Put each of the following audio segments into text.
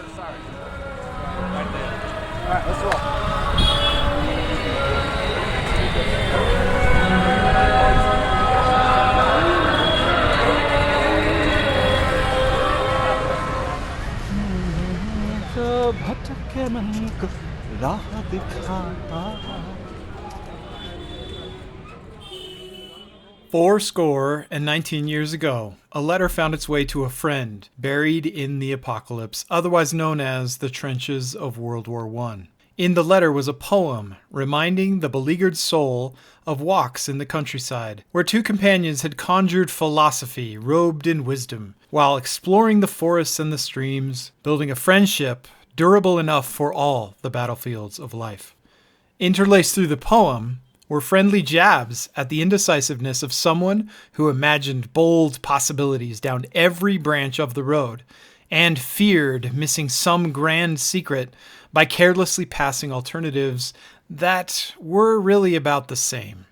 Right there. All right, let's roll. Fourscore and 19 years ago, a letter found its way to a friend buried in the apocalypse, otherwise known as the trenches of World War I. In the letter was a poem reminding the beleaguered soul of walks in the countryside, where two companions had conjured philosophy robed in wisdom, while exploring the forests and the streams, building a friendship durable enough for all the battlefields of life. Interlaced through the poem were friendly jabs at the indecisiveness of someone who imagined bold possibilities down every branch of the road and feared missing some grand secret by carelessly passing alternatives that were really about the same.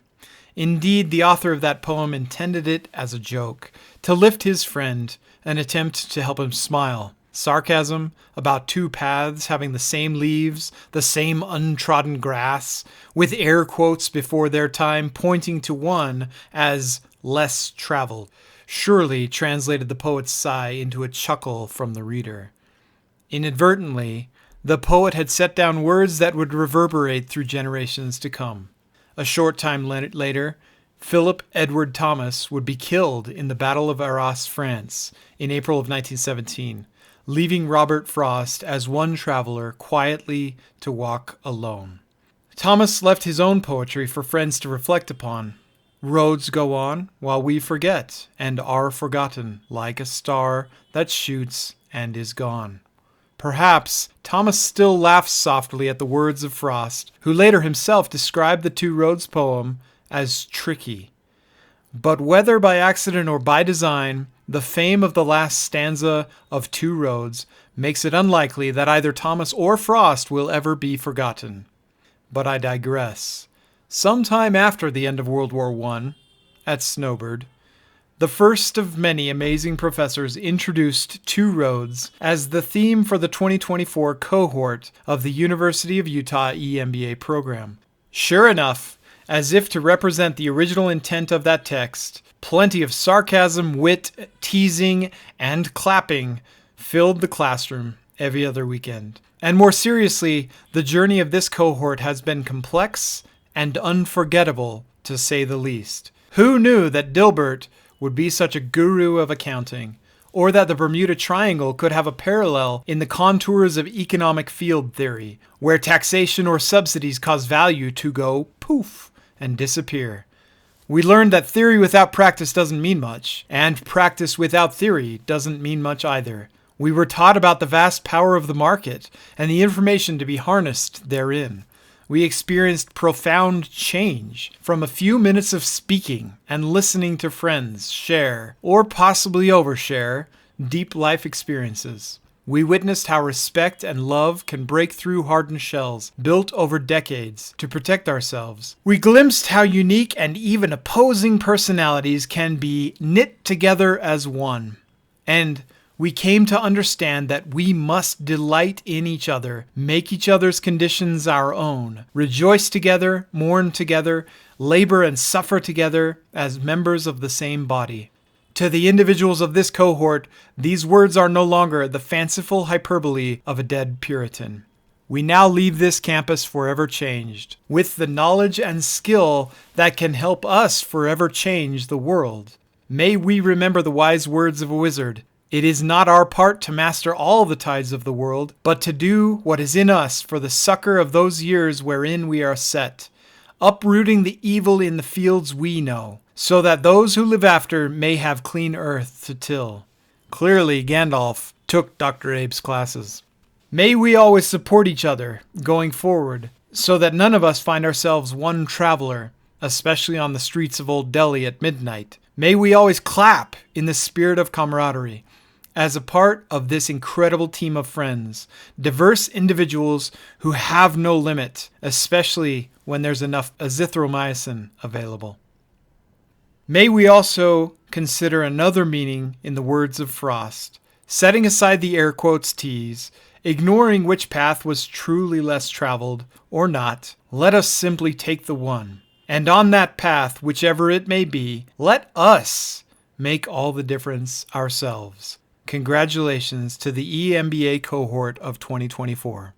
Indeed, the author of that poem intended it as a joke, to lift his friend, an attempt to help him smile. Sarcasm about two paths having the same leaves, the same untrodden grass, with air quotes before their time pointing to one as less traveled, surely translated the poet's sigh into a chuckle from the reader. Inadvertently, the poet had set down words that would reverberate through generations to come. A short time later, Philip Edward Thomas would be killed in the Battle of Arras, France, in April of 1917. Leaving Robert Frost as one traveler quietly to walk alone. Thomas left his own poetry for friends to reflect upon. Roads go on while we forget and are forgotten, like a star that shoots and is gone. Perhaps Thomas still laughs softly at the words of Frost, who later himself described the Two Roads poem as tricky. But whether by accident or by design, the fame of the last stanza of Two Roads makes it unlikely that either Thomas or Frost will ever be forgotten. But I digress. Sometime after the end of World War I, at Snowbird, the first of many amazing professors introduced Two Roads as the theme for the 2024 cohort of the University of Utah EMBA program. Sure enough, as if to represent the original intent of that text, plenty of sarcasm, wit, teasing, and clapping filled the classroom every other weekend. And more seriously, the journey of this cohort has been complex and unforgettable, to say the least. Who knew that Dilbert would be such a guru of accounting, or that the Bermuda Triangle could have a parallel in the contours of economic field theory, where taxation or subsidies cause value to go poof and disappear. We learned that theory without practice doesn't mean much, and practice without theory doesn't mean much either. We were taught about the vast power of the market and the information to be harnessed therein. We experienced profound change from a few minutes of speaking and listening to friends share, or possibly overshare, deep life experiences. We witnessed how respect and love can break through hardened shells built over decades to protect ourselves. We glimpsed how unique and even opposing personalities can be knit together as one. And we came to understand that we must delight in each other, make each other's conditions our own, rejoice together, mourn together, labor and suffer together as members of the same body. To the individuals of this cohort, these words are no longer the fanciful hyperbole of a dead Puritan. We now leave this campus forever changed, with the knowledge and skill that can help us forever change the world. May we remember the wise words of a wizard. It is not our part to master all the tides of the world, but to do what is in us for the succor of those years wherein we are set, uprooting the evil in the fields we know, so that those who live after may have clean earth to till. Clearly, Gandalf took Dr. Abe's classes. May we always support each other going forward, so that none of us find ourselves one traveler, especially on the streets of Old Delhi at midnight. May we always clap in the spirit of camaraderie, as a part of this incredible team of friends, diverse individuals who have no limit, especially when there's enough azithromycin available. May we also consider another meaning in the words of Frost. Setting aside the air quotes tease, Ignoring which path was truly less traveled or not, let us simply take the one. And on that path, whichever it may be, let us make all the difference ourselves. Congratulations to the EMBA cohort of 2024.